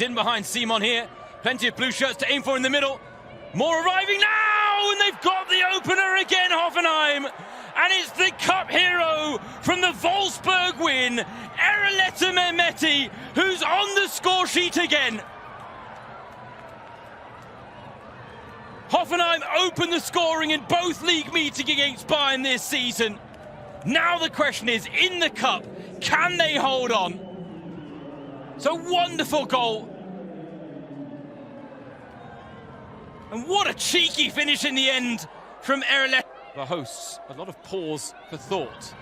In behind Simon here. Plenty of blue shirts to aim for in the middle. More arriving now, and they've got the opener again, Hoffenheim. And it's the cup hero from the Wolfsburg win, Ereleta Mehmeti, who's on the score sheet again. Hoffenheim opened the scoring in both league meetings against Bayern this season. Now the question is, in the cup, can they hold on? It's a wonderful goal. And what a cheeky finish in the end from Ereleta. The hosts, a lot of pause for thought.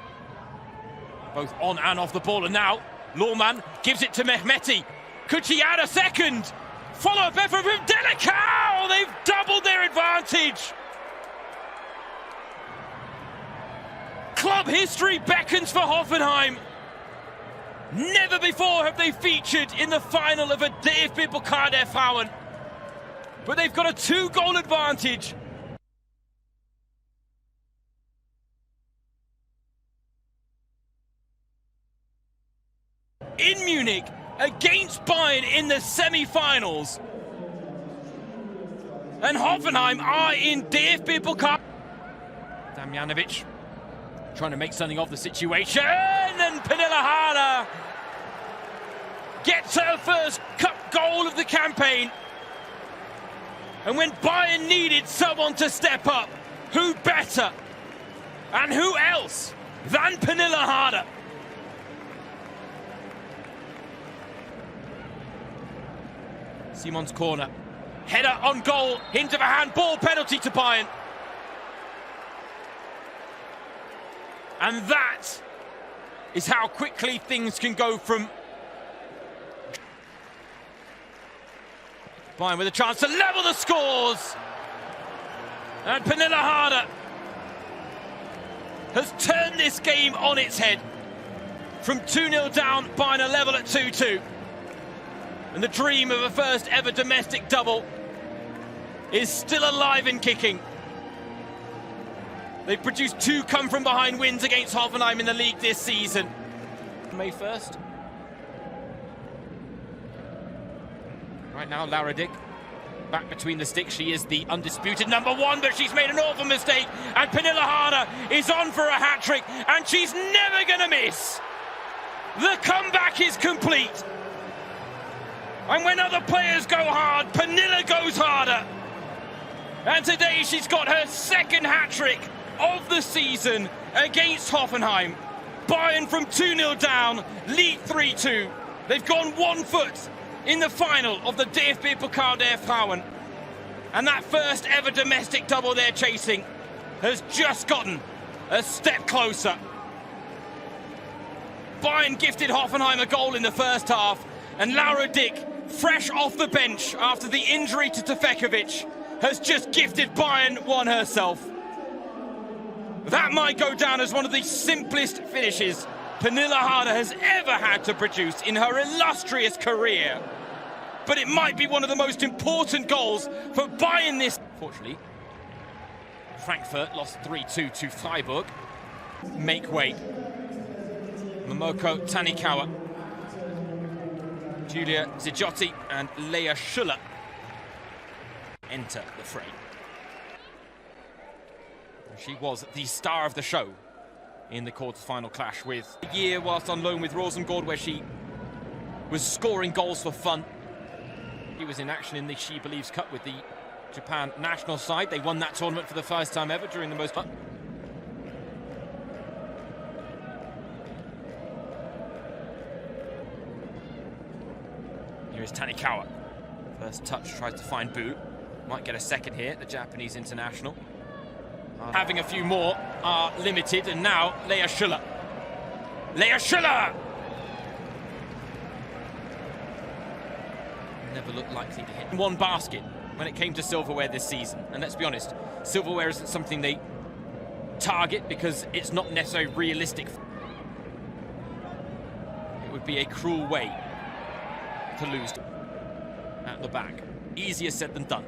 Both on and off the ball, and now Lawman gives it to Mehmeti. Could she add a second? Follow-up effort from Delicao! They've doubled their advantage. Club history beckons for Hoffenheim. Never before have they featured in the final of a DFB Pokal der Frauen. But they've got a 2-goal advantage. In Munich, against Bayern in the semi-finals. And Hoffenheim are in DFB Pokal. Damjanovic trying to make something of the situation, and Pernille Harder gets her first cup goal of the campaign. And when Bayern needed someone to step up, who better and who else than Pernille Harder? Simon's corner, header on goal, hint of a handball, penalty to Bayern. And that is how quickly things can go from Bayern with a chance to level the scores. And Pernille Harder has turned this game on its head. From 2-0 down, Bayern are level at 2-2. And the dream of a first ever domestic double is still alive and kicking. They've produced 2 come-from-behind wins against Hoffenheim in the league this season. May 1st. Right now, Laura Dick back between the sticks. She is the undisputed number 1, but she's made an awful mistake. And Pernille Harder is on for a hat-trick, and she's never going to miss. The comeback is complete. And when other players go hard, Pernille goes harder. And today she's got her 2nd hat-trick of the season against Hoffenheim. Bayern from 2-0 down, lead 3-2. They've gone 1 foot in the final of the DFB Pokal der Frauen. And that first ever domestic double they're chasing has just gotten a step closer. Bayern gifted Hoffenheim a goal in the first half, and Laura Dick, fresh off the bench after the injury to Tefekovic, has just gifted Bayern one herself. That might go down as one of the simplest finishes Pernille Harder has ever had to produce in her illustrious career. But it might be one of the most important goals for Bayern this. Fortunately, Frankfurt lost 3-2 to Freiburg. Make way. Momoko Tanikawa, Julia Zijotti and Leah Schuller enter the fray. She was the star of the show in the quarter-final clash with a year whilst on loan with Rosengård, where she was scoring goals for fun. He was in action in the She Believes Cup with the Japan national side. They won that tournament for the first time ever during the most... Here's Tanikawa. First touch, tries to find Bu. Might get a second here, the Japanese international. Having a few more are limited, and now Leah Schuller. Leah Schuller! Never looked likely to hit. 1 basket when it came to silverware this season. And let's be honest, silverware isn't something they target because it's not necessarily realistic. It would be a cruel way to lose at the back. Easier said than done.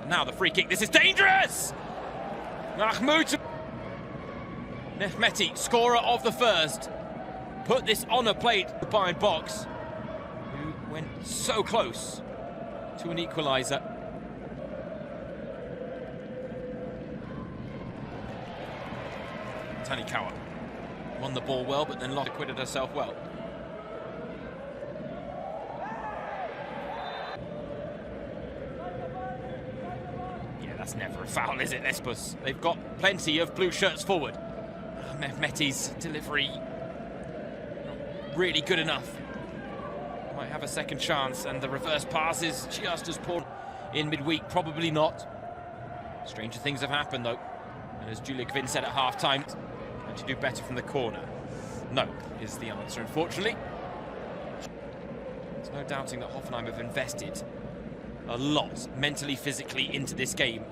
And now the free kick. This is dangerous! Mahmoud Mehmeti, scorer of the first, put this on a plate. The Bayern box, who went so close to an equaliser. Tanikawa won the ball well, but then acquitted herself well. Yeah, that's never a foul, is it, Lesbos? They've got plenty of blue shirts forward. Mehmeti's delivery not really good enough. Might have a second chance, and the reverse pass is just as poor in midweek. Probably not. Stranger things have happened, though. And as Julia Kvinn said at half-time, can she do better from the corner? No, is the answer, unfortunately. There's no doubting that Hoffenheim have invested a lot, mentally, physically, into this game.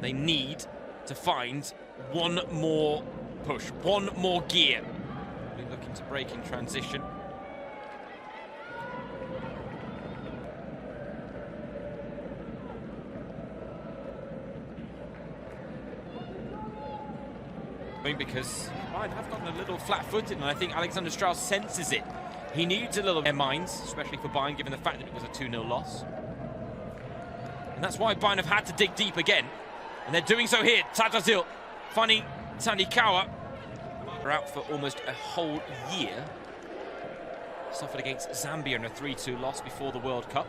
They need to find one more push, one more gear. We're looking to break in transition. Because Bayern have gotten a little flat-footed, and I think Alexander Strauss senses it. He needs a little in their minds, especially for Bayern, given the fact that it was a 2-0 loss. And that's why Bayern have had to dig deep again. And they're doing so here. Tadazil finding Tanikawa. They're out for almost a whole year. Suffered against Zambia in a 3-2 loss before the World Cup.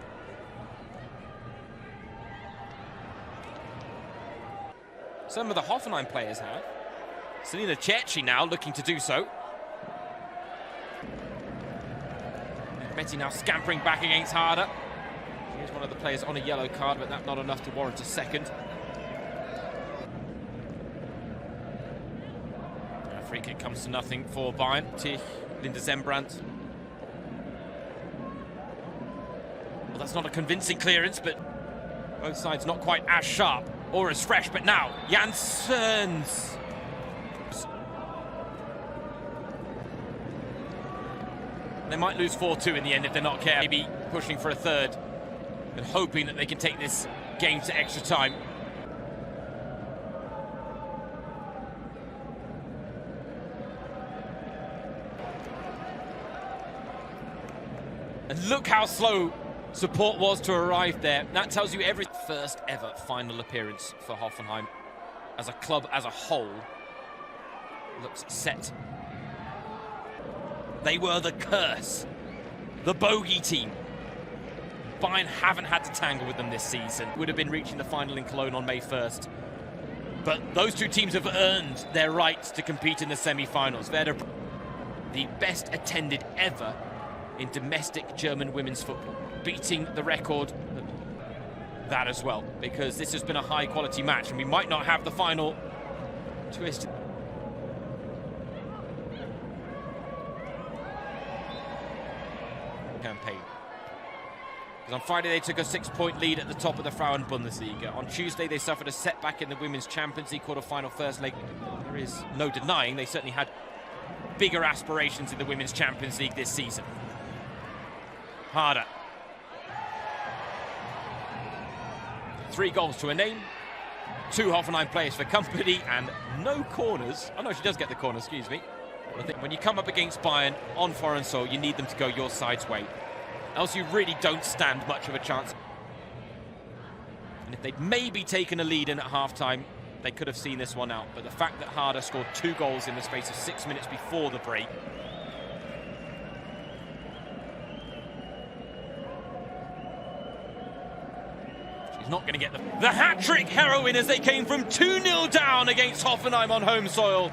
Some of the Hoffenheim players have. Selina Cerci now looking to do so. Mehmeti now scampering back against Harder. Here's one of the players on a yellow card, but that's not enough to warrant a second. Free kick comes to nothing for Bayern. Tich, Linda Zembrandt. Well, that's not a convincing clearance, but both sides not quite as sharp or as fresh. But now, Janssens. They might lose 4-2 in the end if they're not careful. Maybe pushing for a third and hoping that they can take this game to extra time. And look how slow support was to arrive there. That tells you every first ever final appearance for Hoffenheim as a club as a whole looks set. They were the curse, the bogey team. Bayern haven't had to tangle with them this season. Would have been reaching the final in Cologne on May 1st. But those two teams have earned their rights to compete in the semi-finals. They're the best attended ever in domestic German women's football, beating the record that as well, because this has been a high-quality match, and we might not have the final twist. Campaign. Because on Friday they took a 6-point lead at the top of the Frauen-Bundesliga. On Tuesday they suffered a setback in the Women's Champions League quarter-final first leg. There is no denying they certainly had bigger aspirations in the Women's Champions League this season. Harder. 3 goals to a name, 2 Hoffenheim players for company, and no corners. Oh no, she does get the corner, excuse me. I think when you come up against Bayern on foreign soil, you need them to go your side's way. Else you really don't stand much of a chance. And if they'd maybe taken a lead in at half-time, they could have seen this one out. But the fact that Harder scored 2 goals in the space of 6 minutes before the break. She's not going to get the hat-trick heroine as they came from 2-0 down against Hoffenheim on home soil.